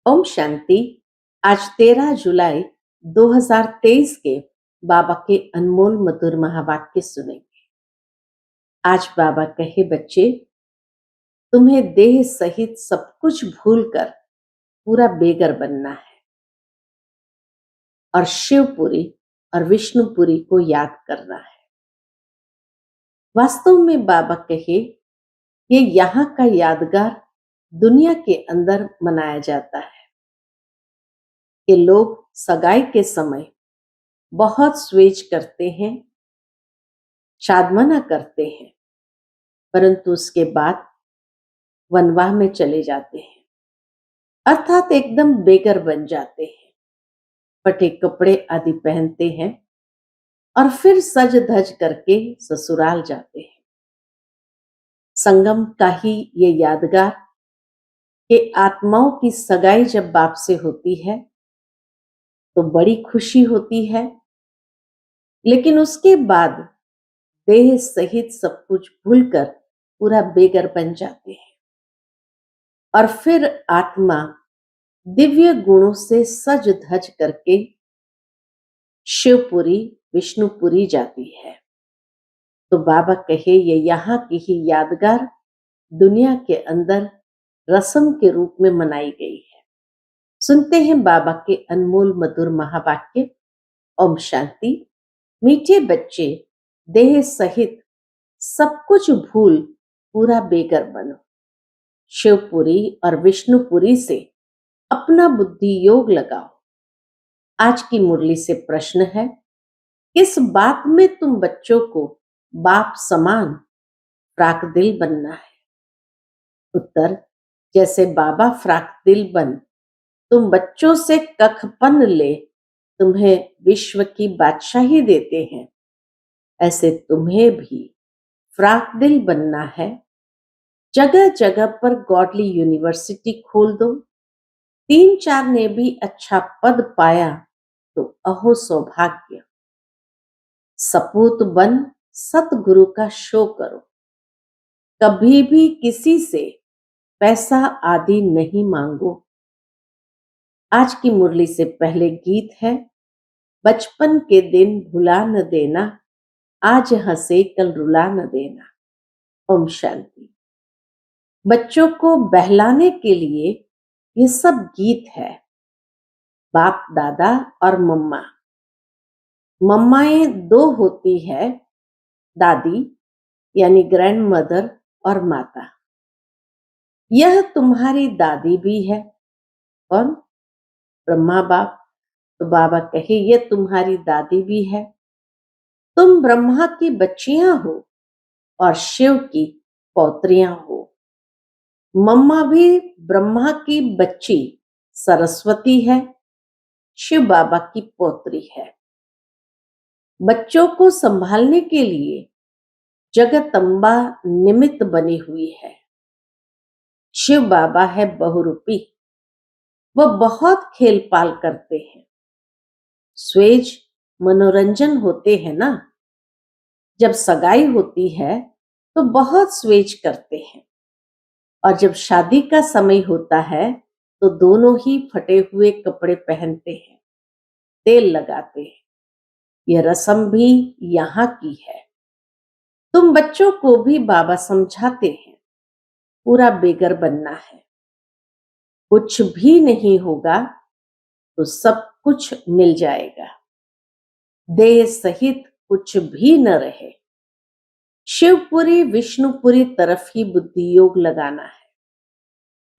ओम शांति। आज 13 जुलाई 2023 के बाबा के अनमोल मधुर महावाक्य सुनेंगे। आज बाबा कहे, बच्चे, तुम्हें देह सहित सब कुछ भूलकर पूरा बेगर बनना है और शिवपुरी और विष्णुपुरी को याद करना है। वास्तव में बाबा कहे, ये यहाँ का यादगार दुनिया के अंदर मनाया जाता है कि लोग सगाई के समय बहुत स्वेज करते हैं, शादमना करते हैं, परंतु उसके बाद वनवाह में चले जाते हैं, अर्थात एकदम बेगर बन जाते हैं। फटे कपड़े आदि पहनते हैं और फिर सज धज करके ससुराल जाते हैं। संगम का ही ये यादगार कि आत्माओं की सगाई जब बाप से होती है तो बड़ी खुशी होती है, लेकिन उसके बाद देह सहित सब कुछ भूलकर पूरा बेगर बन जाते हैं और फिर आत्मा दिव्य गुणों से सज धज करके शिवपुरी विष्णुपुरी जाती है। तो बाबा कहे, ये यहाँ की ही यादगार दुनिया के अंदर रस्म के रूप में मनाई गई है। सुनते हैं बाबा के अनमोल मधुर महावाक्य। ओम शांति। मीठे बच्चे, देह सहित सब कुछ भूल पूरा बेगर बनो। शिवपुरी और विष्णुपुरी से अपना बुद्धि योग लगाओ। आज की मुरली से प्रश्न है, किस बात में तुम बच्चों को बाप समान फ्राक दिल बनना है? उत्तर, जैसे बाबा फ्राक दिल बन तुम बच्चों से कखपन ले तुम्हें विश्व की बादशाही देते हैं, ऐसे तुम्हें भी फ्राक दिल बनना है। जगह जगह पर गॉडली यूनिवर्सिटी खोल दो। 3-4 ने भी अच्छा पद पाया तो अहो सौभाग्य। सपूत बन सतगुरु का शो करो। कभी भी किसी से पैसा आदि नहीं मांगो। आज की मुरली से पहले गीत है, बचपन के दिन भुला न देना, आज हंसे कल रुला न देना। ओम शांति। बच्चों को बहलाने के लिए ये सब गीत है। बाप दादा और मम्मा। मम्माएं दो होती है, दादी यानी ग्रैंड मदर और माता। यह तुम्हारी दादी भी है। कौन? ब्रह्मा बाप। तो बाबा कहे, यह तुम्हारी दादी भी है। तुम ब्रह्मा की बच्चियां हो और शिव की पौत्रियां हो। मम्मा भी ब्रह्मा की बच्ची सरस्वती है, शिव बाबा की पौत्री है। बच्चों को संभालने के लिए जगदम्बा निमित्त बनी हुई है। शिव बाबा है बहुरूपी। वह बहुत खेल पाल करते हैं। स्वेज मनोरंजन होते हैं ना। जब सगाई होती है तो बहुत स्वेज करते हैं और जब शादी का समय होता है तो दोनों ही फटे हुए कपड़े पहनते हैं, तेल लगाते हैं। यह रस्म भी यहाँ की है। तुम बच्चों को भी बाबा समझाते हैं, पूरा बेगर बनना है। कुछ भी नहीं होगा तो सब कुछ मिल जाएगा। देह सहित कुछ भी न रहे। शिवपुरी विष्णुपुरी तरफ ही बुद्धि योग लगाना है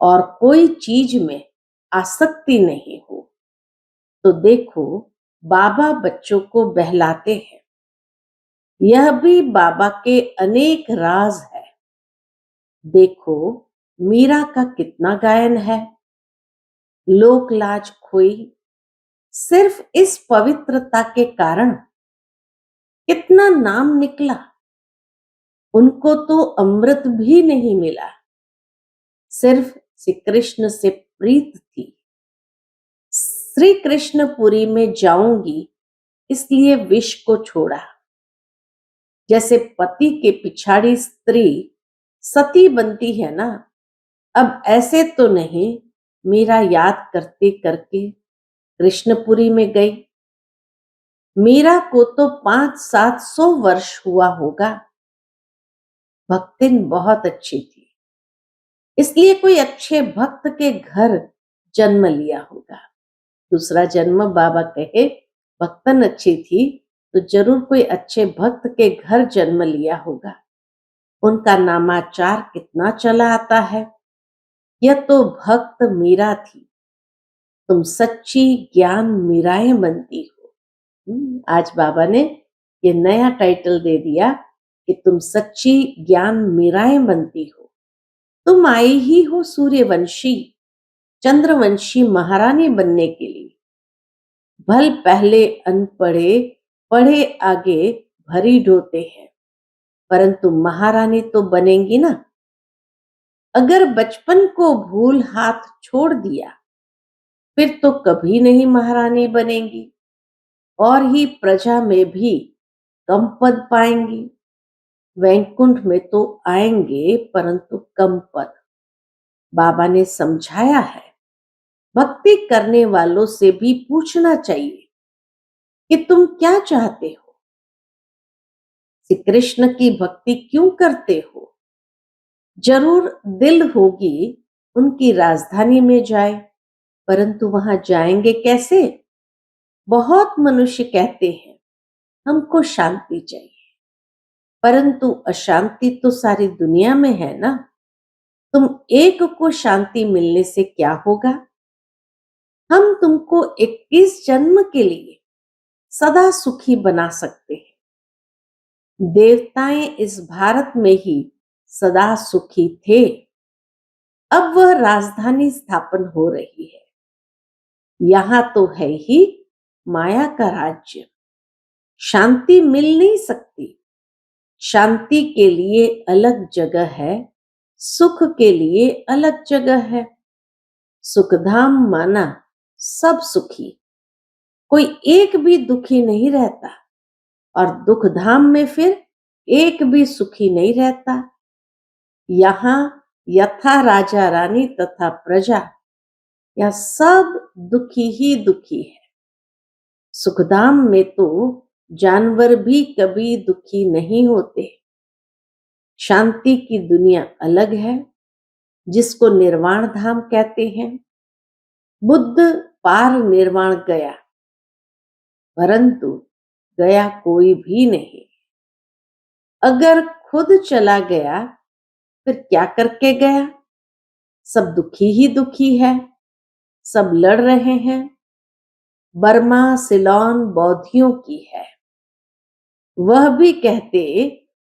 और कोई चीज में आसक्ति नहीं हो। तो देखो, बाबा बच्चों को बहलाते हैं। यह भी बाबा के अनेक राज है। देखो, मीरा का कितना गायन है। लोक लाज खोई सिर्फ इस पवित्रता के कारण। कितना नाम निकला। उनको तो अमृत भी नहीं मिला, सिर्फ श्री कृष्ण से प्रीत थी। श्री कृष्णपुरी में जाऊंगी इसलिए विष को छोड़ा। जैसे पति के पिछाड़ी स्त्री सती बनती है ना, अब ऐसे तो नहीं मेरा याद करते करके कृष्णपुरी में गई। मीरा को तो 500-700 वर्ष हुआ होगा। भक्तिन बहुत अच्छी थी, इसलिए कोई अच्छे भक्त के घर जन्म लिया होगा। दूसरा जन्म बाबा कहे भक्तन अच्छी थी तो जरूर कोई अच्छे भक्त के घर जन्म लिया होगा। उनका नामाचार कितना चला आता है। यह तो भक्त मीरा थी, तुम सच्ची ज्ञान मीराएं बनती हो। आज बाबा ने ये नया टाइटल दे दिया कि तुम सच्ची ज्ञान मीराएं बनती हो। तुम आई ही हो सूर्यवंशी चंद्रवंशी महारानी बनने के लिए। भल पहले अनपढ़े पढ़े आगे भरी ढोते हैं, परंतु महारानी तो बनेंगी ना। अगर बचपन को भूल हाथ छोड़ दिया फिर तो कभी नहीं महारानी बनेंगी, और ही प्रजा में भी कम पद पाएंगी। वैकुंठ में तो आएंगे परंतु कम पद। बाबा ने समझाया है, भक्ति करने वालों से भी पूछना चाहिए कि तुम क्या चाहते हो, श्री कृष्ण की भक्ति क्यों करते हो। जरूर दिल होगी उनकी राजधानी में जाए, परंतु वहां जाएंगे कैसे। बहुत मनुष्य कहते हैं हमको शांति चाहिए, परंतु अशांति तो सारी दुनिया में है ना। तुम एक को शांति मिलने से क्या होगा। हम तुमको 21 जन्म के लिए सदा सुखी बना सकते हैं। देवताएं इस भारत में ही सदा सुखी थे, अब वह राजधानी स्थापन हो रही है। यहां तो है ही माया का राज्य, शांति मिल नहीं सकती। शांति के लिए अलग जगह है, सुख के लिए अलग जगह है। सुखधाम माना सब सुखी, कोई एक भी दुखी नहीं रहता, और दुख धाम में फिर एक भी सुखी नहीं रहता। यहां यथा राजा रानी तथा प्रजा, यह सब दुखी ही दुखी है। सुखधाम में तो जानवर भी कभी दुखी नहीं होते। शांति की दुनिया अलग है, जिसको निर्वाण धाम कहते हैं। बुद्ध पार निर्वाण गया, परंतु गया कोई भी नहीं। अगर खुद चला गया फिर क्या करके गया। सब दुखी ही दुखी है, सब लड़ रहे हैं। बर्मा सिलोन बौद्धियों की है, वह भी कहते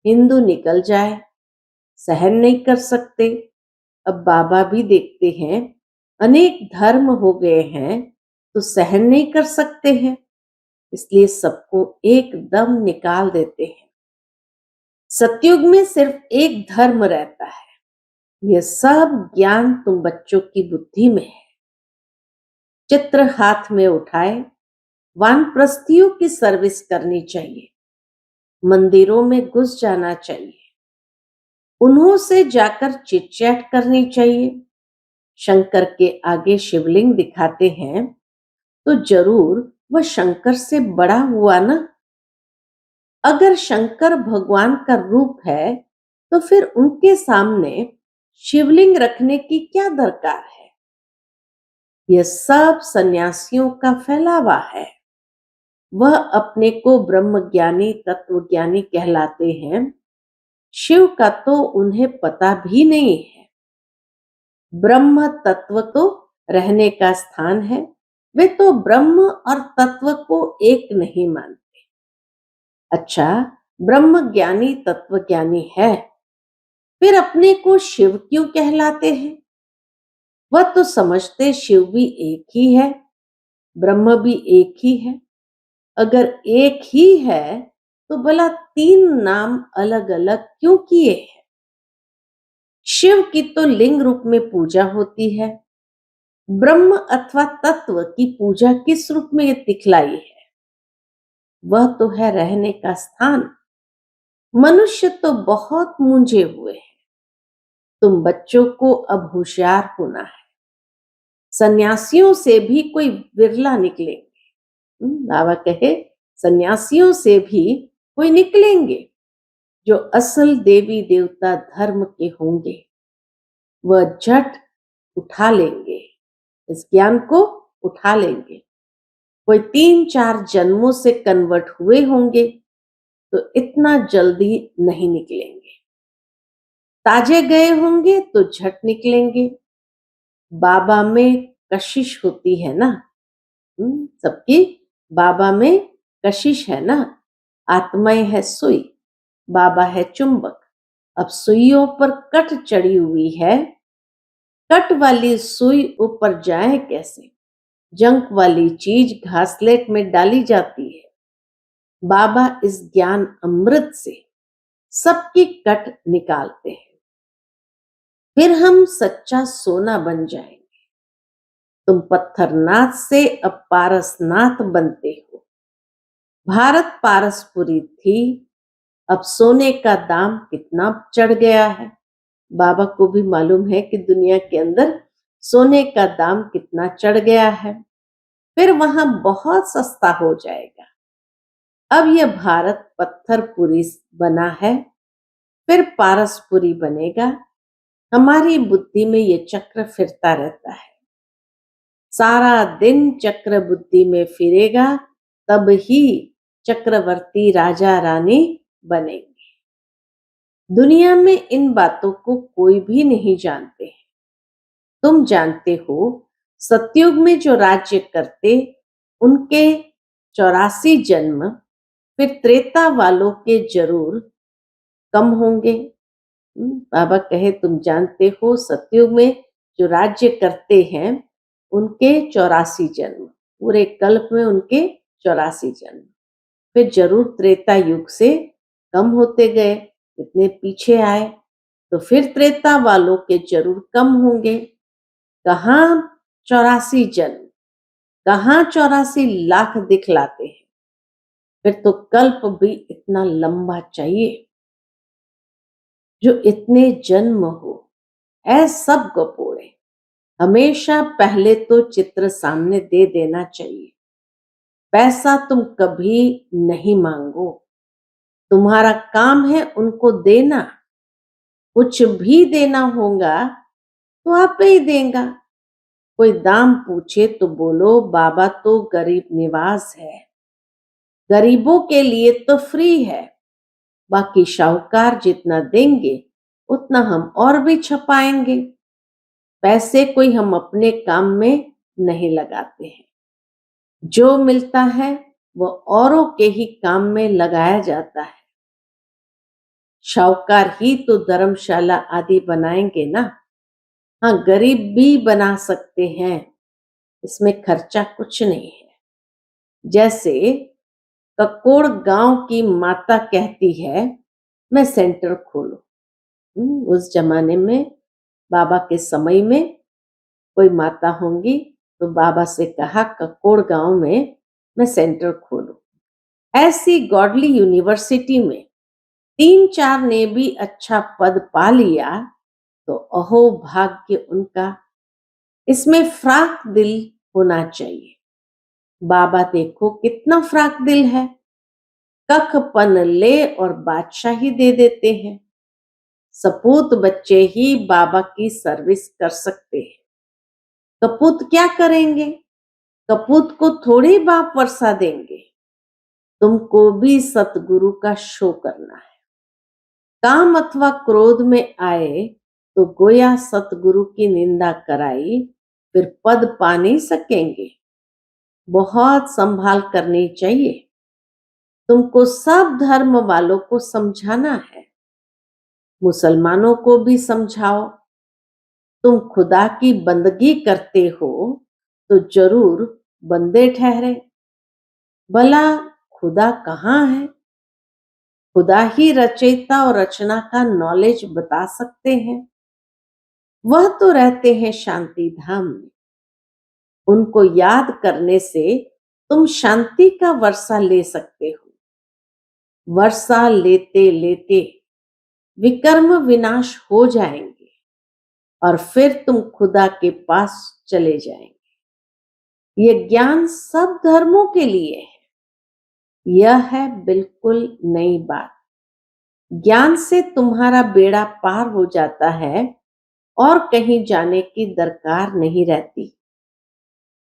हिंदू निकल जाए, सहन नहीं कर सकते। अब बाबा भी देखते हैं अनेक धर्म हो गए हैं तो सहन नहीं कर सकते हैं, इसलिए सबको एकदम निकाल देते हैं। सतयुग में सिर्फ एक धर्म रहता है। यह सब ज्ञान तुम बच्चों की बुद्धि में है। चित्र हाथ में उठाए वानप्रस्थियों की सर्विस करनी चाहिए, मंदिरों में घुस जाना चाहिए, उन्हों से जाकर चिट चैट करनी चाहिए। शंकर के आगे शिवलिंग दिखाते हैं तो जरूर वह शंकर से बड़ा हुआ ना। अगर शंकर भगवान का रूप है तो फिर उनके सामने शिवलिंग रखने की क्या दरकार है। यह सब सन्यासियों का फैलावा है। वह अपने को ब्रह्मज्ञानी तत्वज्ञानी कहलाते हैं, शिव का तो उन्हें पता भी नहीं है। ब्रह्म तत्व तो रहने का स्थान है, वे तो ब्रह्म और तत्व को एक नहीं मानते। अच्छा, ब्रह्म ज्ञानी तत्वज्ञानी है, फिर अपने को शिव क्यों कहलाते हैं। वह तो समझते शिव भी एक ही है, ब्रह्म भी एक ही है। अगर एक ही है तो भला 3 नाम अलग अलग क्यों किए हैं। शिव की तो लिंग रूप में पूजा होती है, ब्रह्म अथवा तत्व की पूजा किस रूप में दिखलाई है। वह तो है रहने का स्थान। मनुष्य तो बहुत मूंझे हुए हैं। तुम बच्चों को अब होशियार होना है। सन्यासियों से भी कोई विरला निकलेंगे। बाबा कहे सन्यासियों से भी कोई निकलेंगे जो असल देवी देवता धर्म के होंगे। वह झट उठा लेंगे, इस ज्ञान को उठा लेंगे। कोई 3-4 जन्मों से कन्वर्ट हुए होंगे तो इतना जल्दी नहीं निकलेंगे। ताजे गए होंगे तो झट निकलेंगे। बाबा में कशिश होती है ना, सबकी बाबा में कशिश है ना। आत्माएं है सुई, बाबा है चुंबक। अब सुइयों पर कट चढ़ी हुई है, कट वाली सुई ऊपर जाए कैसे? जंक वाली चीज घासलेट में डाली जाती है। बाबा इस ज्ञान अमृत से सबकी कट निकालते हैं। फिर हम सच्चा सोना बन जाएंगे। तुम पत्थरनाथ से अब पारसनाथ बनते हो। भारत पारसपुरी थी, अब सोने का दाम कितना चढ़ गया है। बाबा को भी मालूम है कि दुनिया के अंदर सोने का दाम कितना चढ़ गया है। फिर वहां बहुत सस्ता हो जाएगा। अब यह भारत पत्थरपुरी बना है, फिर पारसपुरी बनेगा। हमारी बुद्धि में यह चक्र फिरता रहता है। सारा दिन चक्र बुद्धि में फिरेगा, तब ही चक्रवर्ती राजा रानी बनेंगे। दुनिया में इन बातों को कोई भी नहीं जानते हैं। तुम जानते हो, सतयुग में जो राज्य करते उनके 84 जन्म, फिर त्रेता वालों के जरूर कम होंगे। बाबा कहे तुम जानते हो, सतयुग में जो राज्य करते हैं उनके 84 जन्म, पूरे कल्प में उनके 84 जन्म, फिर जरूर त्रेता युग से कम होते गए, इतने पीछे आए तो फिर त्रेता वालों के जरूर कम होंगे। कहाँ 84 जन्म, कहाँ 84 लाख दिखलाते हैं। फिर तो कल्प भी इतना लंबा चाहिए जो इतने जन्म हो। ऐ सब गपोड़े, हमेशा पहले तो चित्र सामने दे देना चाहिए। पैसा तुम कभी नहीं मांगो, तुम्हारा काम है उनको देना। कुछ भी देना होगा तो आप ही देगा। कोई दाम पूछे तो बोलो बाबा तो गरीब निवास है, गरीबों के लिए तो फ्री है। बाकी शाहूकार जितना देंगे उतना हम और भी छपाएंगे। पैसे कोई हम अपने काम में नहीं लगाते हैं। जो मिलता है वो औरों के ही काम में लगाया जाता है। शाहूकार ही तो धर्मशाला आदि बनाएंगे ना। हाँ, गरीब भी बना सकते हैं, इसमें खर्चा कुछ नहीं है। जैसे ककोड़ गांव की माता कहती है मैं सेंटर खोलूं। उस जमाने में बाबा के समय में कोई माता होंगी तो बाबा से कहा ककोड़ गांव में मैं सेंटर खोलूं। ऐसी गॉडली यूनिवर्सिटी में 3-4 ने भी अच्छा पद पा लिया तो अहो भाग्य उनका। इसमें फ्राक दिल होना चाहिए। बाबा देखो कितना फ्राक दिल है, कख पन ले और बादशाही दे देते हैं। सपूत बच्चे ही बाबा की सर्विस कर सकते हैं। कपूत क्या करेंगे? कपूत को थोड़ी बाप वर्षा देंगे। तुमको भी सतगुरु का शो करना है। काम अथवा क्रोध में आए तो गोया सतगुरु की निंदा कराई, फिर पद पा नहीं सकेंगे। बहुत संभाल करनी चाहिए। तुमको सब धर्म वालों को समझाना है, मुसलमानों को भी समझाओ। तुम खुदा की बंदगी करते हो तो जरूर बंदे ठहरे। भला खुदा कहाँ है? खुदा ही रचयिता और रचना का नॉलेज बता सकते हैं। वह तो रहते हैं शांति धाम में। उनको याद करने से तुम शांति का वर्षा ले सकते हो। वर्षा लेते लेते विकर्म विनाश हो जाएंगे और फिर तुम खुदा के पास चले जाएंगे। ये ज्ञान सब धर्मों के लिए है। यह है बिल्कुल नई बात। ज्ञान से तुम्हारा बेड़ा पार हो जाता है और कहीं जाने की दरकार नहीं रहती।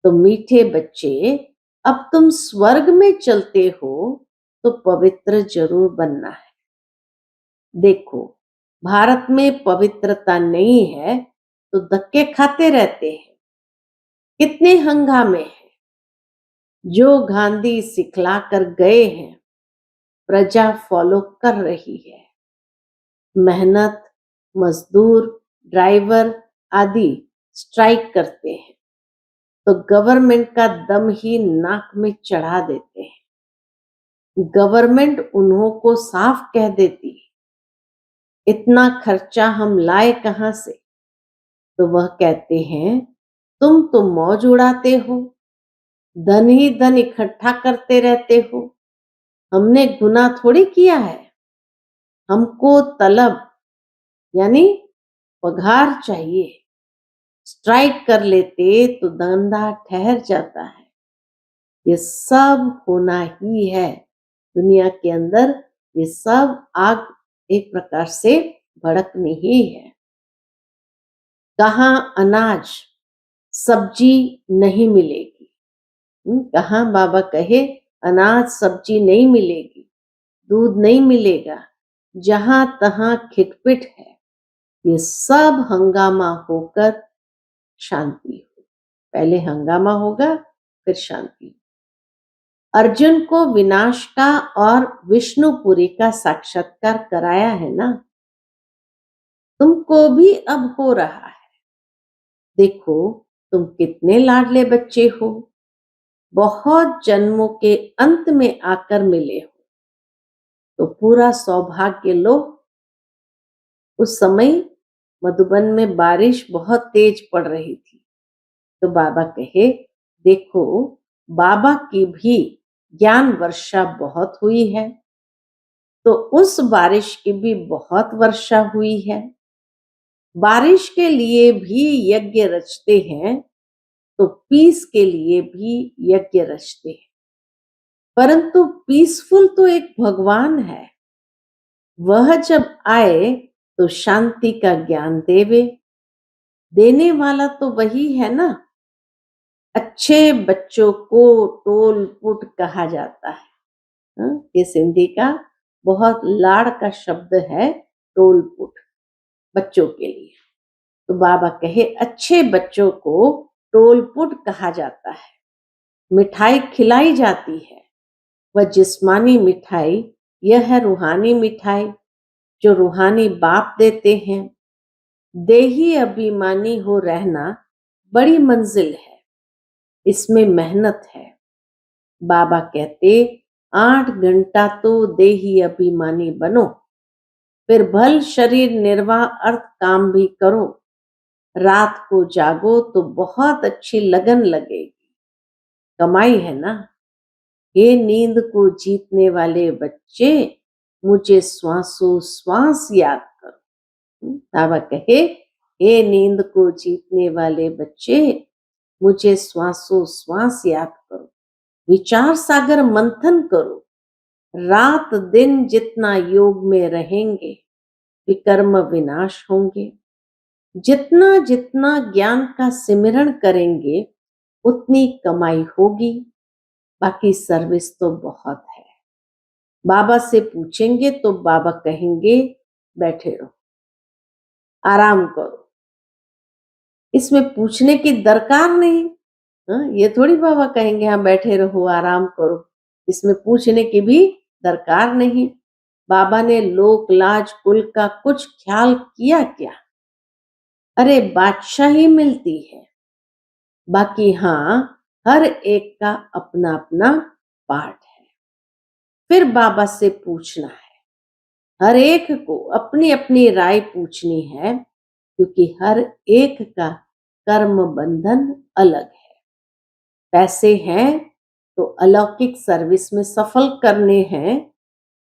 तो मीठे बच्चे, अब तुम स्वर्ग में चलते हो तो पवित्र जरूर बनना है। देखो, भारत में पवित्रता नहीं है तो धक्के खाते रहते हैं। कितने हंगामे हैं। जो गांधी सिखला कर गए हैं, प्रजा फॉलो कर रही है। मेहनत मजदूर, ड्राइवर आदि स्ट्राइक करते हैं तो गवर्नमेंट का दम ही नाक में चढ़ा देते हैं। गवर्नमेंट उन्हों को साफ कह देती है, इतना खर्चा हम लाए कहां से? तो वह कहते हैं, तुम तो मौज उड़ाते हो, धन ही धन इकट्ठा करते रहते हो। हमने गुनाह थोड़ी किया है। हमको तलब यानी पगार चाहिए। स्ट्राइक कर लेते तो धंधा ठहर जाता है। ये सब होना ही है। दुनिया के अंदर ये सब आग एक प्रकार से भड़कनी ही है। कहाँ अनाज सब्जी नहीं मिलेगी। कहाँ बाबा कहे अनाज सब्जी नहीं मिलेगी, दूध नहीं मिलेगा। जहां तहां खिटपिट है। ये सब हंगामा होकर शांति हो। पहले हंगामा होगा फिर शांति। अर्जुन को विनाश का और विष्णुपुरी का साक्षात्कार कराया है ना। तुमको भी अब हो रहा है। देखो, तुम कितने लाडले बच्चे हो। बहुत जन्मों के अंत में आकर मिले हो तो पूरा सौभाग्य लो। उस समय मधुबन में बारिश बहुत तेज पड़ रही थी तो बाबा कहे, देखो, बाबा की भी ज्ञान वर्षा बहुत हुई है तो उस बारिश की भी बहुत वर्षा हुई है। बारिश के लिए भी यज्ञ रचते हैं तो पीस के लिए भी यज्ञ रचते हैं। परंतु पीसफुल तो एक भगवान है। वह जब आए तो शांति का ज्ञान देवे। देने वाला तो वही है ना। अच्छे बच्चों को टोल पुट कहा जाता है। ये सिंधी का बहुत लाड़ का शब्द है, टोल पुट, बच्चों के लिए। तो बाबा कहे, अच्छे बच्चों को टोल पुट कहा जाता है। मिठाई खिलाई जाती है। वह जिस्मानी मिठाई, यह है रूहानी मिठाई जो रूहानी बाप देते हैं। देही अभिमानी हो रहना बड़ी मंजिल है। इसमें मेहनत है। बाबा कहते, 8 घंटा तो देही अभिमानी बनो, फिर भल शरीर निर्वाह अर्थ काम भी करो। रात को जागो तो बहुत अच्छी लगन लगेगी। कमाई है ना। ये नींद को जीतने वाले बच्चे, मुझे श्वासों श्वास याद करो। बाबा कहे, हे नींद को जीतने वाले बच्चे, मुझे श्वासों श्वास याद करो। विचार सागर मंथन करो। रात दिन जितना योग में रहेंगे विकर्म विनाश होंगे। जितना जितना ज्ञान का सिमरण करेंगे उतनी कमाई होगी। बाकी सर्विस तो बहुत है। बाबा से पूछेंगे तो बाबा कहेंगे, बैठे रहो, आराम करो। इसमें पूछने की दरकार नहीं। ये थोड़ी बाबा कहेंगे हाँ बैठे रहो आराम करो। इसमें पूछने की भी दरकार नहीं। बाबा ने लोक लाज कुल का कुछ ख्याल किया क्या? अरे बादशाही मिलती है। बाकी हाँ, हर एक का अपना अपना पार्ट है। फिर बाबा से पूछना है। हर एक को अपनी अपनी राय पूछनी है क्योंकि हर एक का कर्म बंधन अलग है। पैसे हैं तो अलौकिक सर्विस में सफल करने हैं।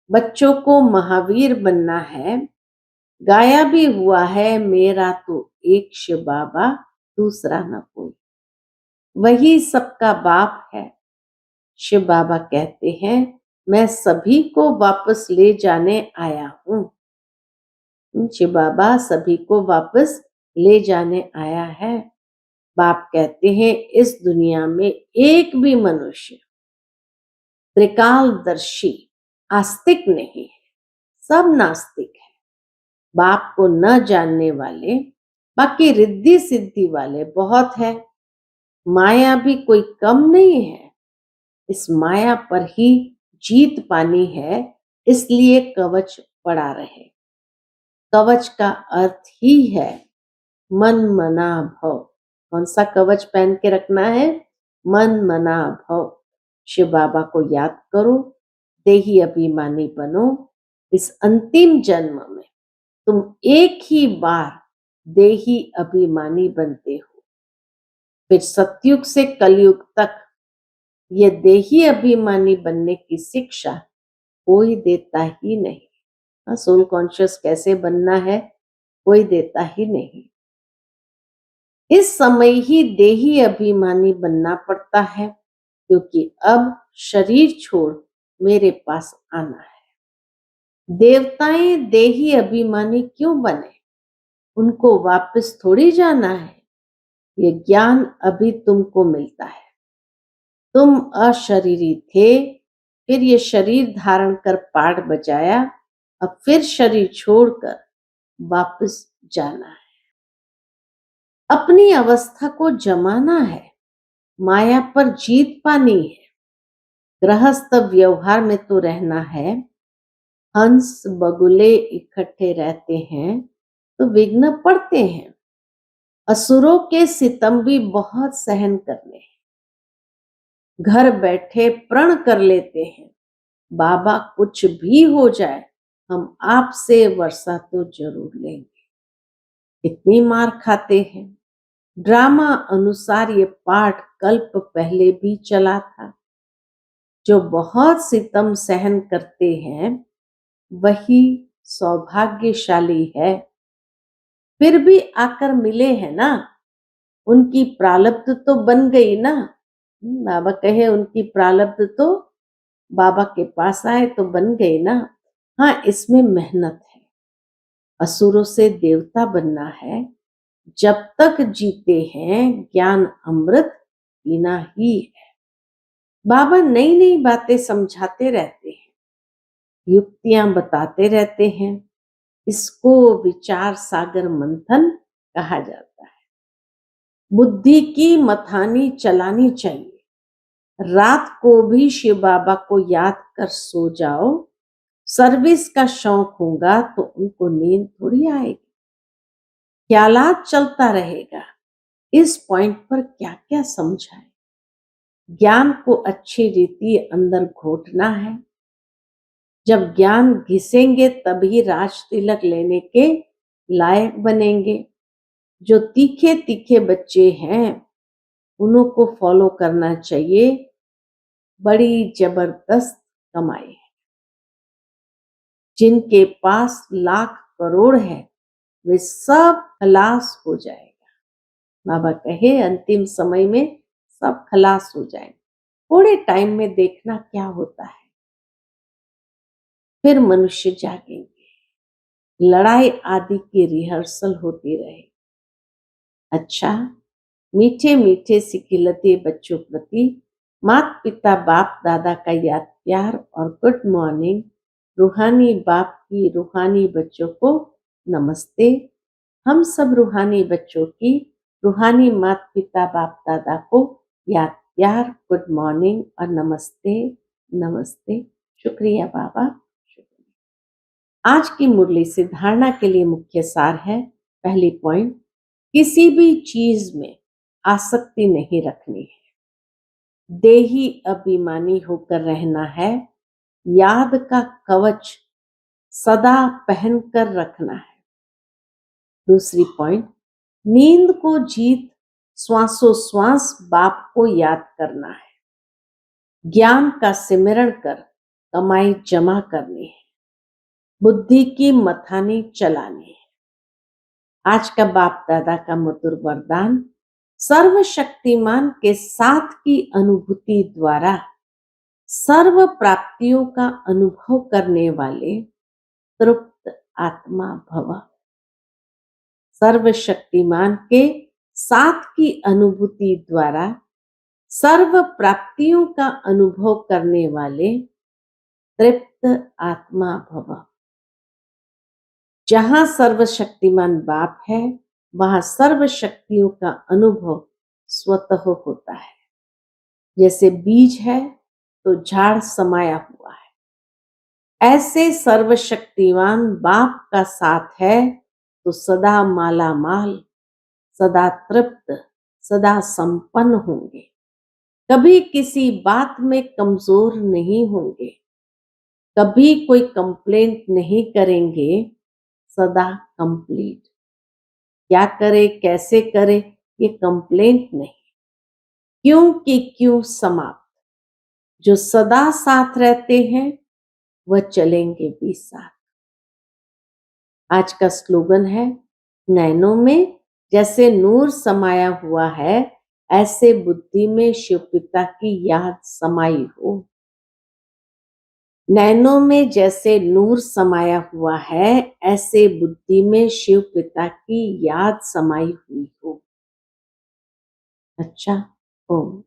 बच्चों को महावीर बनना है। गाया भी हुआ है, मेरा तो एक शिव बाबा, दूसरा न कोई। वही सबका बाप है। शिव बाबा कहते हैं, मैं सभी को वापस ले जाने आया हूँ। शिव बाबा सभी को वापस ले जाने आया है। बाप कहते हैं, इस दुनिया में एक भी मनुष्य त्रिकालदर्शी आस्तिक नहीं है, सब नास्तिक है। बाप को न जानने वाले, बाकी रिद्धि सिद्धि वाले बहुत है। माया भी कोई कम नहीं है। इस माया पर ही जीत पानी है, इसलिए कवच पड़ा रहे। कवच का अर्थ ही है मन मना भव। कौन सा कवच पहन के रखना है? मन मना भव। शिव बाबा को याद करो, देही अभिमानी बनो। इस अंतिम जन्म में तुम एक ही बार देही अभिमानी बनते हो। फिर सतयुग से कलयुग तक ये देही अभिमानी बनने की शिक्षा कोई देता ही नहीं। सोल कॉन्शियस कैसे बनना है, कोई देता ही नहीं। इस समय ही देही अभिमानी बनना पड़ता है, क्योंकि अब शरीर छोड़ मेरे पास आना है। देवताएं देही अभिमानी क्यों बने? उनको वापस थोड़ी जाना है। ये ज्ञान अभी तुमको मिलता है। तुम अशरीरी थे, फिर ये शरीर धारण कर पाठ बजाया, अब फिर शरीर छोड़कर वापस जाना है। अपनी अवस्था को जमाना है, माया पर जीत पानी है। गृहस्थ व्यवहार में तो रहना है। हंस बगुले इकट्ठे रहते हैं तो विघ्न पड़ते हैं। असुरों के सितम भी बहुत सहन करने हैं। घर बैठे प्रण कर लेते हैं, बाबा कुछ भी हो जाए हम आपसे वर्षा तो जरूर लेंगे। इतनी मार खाते हैं। ड्रामा अनुसार ये पाठ कल्प पहले भी चला था। जो बहुत सितम सहन करते हैं वही सौभाग्यशाली है। फिर भी आकर मिले हैं ना, उनकी प्रारब्ध तो बन गई ना। बाबा कहे उनकी प्रारब्ध तो बाबा के पास आए तो बन गई ना। हाँ, इसमें मेहनत है। असुरों से देवता बनना है। जब तक जीते हैं ज्ञान अमृत पीना ही है। बाबा नई नई बातें समझाते रहते हैं, युक्तियां बताते रहते हैं। इसको विचार सागर मंथन कहा जाता है। बुद्धि की मथानी चलानी चाहिए। रात को भी शिव बाबा को याद कर सो जाओ। सर्विस का शौक होगा तो उनको नींद थोड़ी आएगी। ख्यालात चलता रहेगा। इस पॉइंट पर क्या क्या समझाए? ज्ञान को अच्छी रीति अंदर घोटना है। जब ज्ञान घिसेंगे तभी राज तिलक लेने के लायक बनेंगे। जो तीखे तीखे बच्चे हैं उन्हों को फॉलो करना चाहिए। बड़ी जबरदस्त कमाई है। जिनके पास लाख करोड़ है वे सब खलास हो जाएगा। बाबा कहे अंतिम समय में सब खलास हो जाएगा। थोड़े टाइम में देखना क्या होता है। फिर मनुष्य जागेंगे। लड़ाई आदि की रिहर्सल होती रहे। अच्छा, मीठे मीठे सिखिलते बच्चों प्रति माता पिता बाप दादा का याद प्यार और गुड मॉर्निंग। रूहानी बाप की रूहानी बच्चों को नमस्ते। हम सब रूहानी बच्चों की रूहानी माता पिता बाप दादा को याद प्यार गुड मॉर्निंग और नमस्ते नमस्ते। शुक्रिया बाबा, शुक्रिया। आज की मुरली से धारणा के लिए मुख्य सार है। पहली पॉइंट, किसी भी चीज में आसक्ति नहीं रखनी है। देही अभिमानी होकर रहना है। याद का कवच सदा पहनकर रखना है। दूसरी पॉइंट, नींद को जीत श्वासोश्वास बाप को याद करना है। ज्ञान का सिमरण कर कमाई जमा करनी है। बुद्धि की मथानी चलानी है। आज का बाप दादा का मधुर वरदान, सर्वशक्तिमान के साथ की अनुभूति द्वारा सर्व प्राप्तियों का अनुभव करने वाले तृप्त आत्मा भव। सर्वशक्तिमान के साथ की अनुभूति द्वारा सर्व प्राप्तियों का अनुभव करने वाले तृप्त आत्मा भव। जहां सर्वशक्तिमान बाप है वहां सर्व शक्तियों का अनुभव स्वतः होता है। जैसे बीज है तो झाड़ समाया हुआ है, ऐसे सर्वशक्तिमान बाप का साथ है तो सदा माला माल, सदा तृप्त, सदा संपन्न होंगे। कभी किसी बात में कमजोर नहीं होंगे, कभी कोई कंप्लेंट नहीं करेंगे, सदा कंप्लीट। क्या करे कैसे करे ये कंप्लेंट नहीं, क्योंकि क्यों समाप्त। जो सदा साथ रहते हैं वह चलेंगे भी साथ। आज का स्लोगन है, नैनों में जैसे नूर समाया हुआ है ऐसे बुद्धि में शिव पिता की याद समाई हो। नैनों में जैसे नूर समाया हुआ है ऐसे बुद्धि में शिव पिता की याद समाई हुई हो। अच्छा, ओम।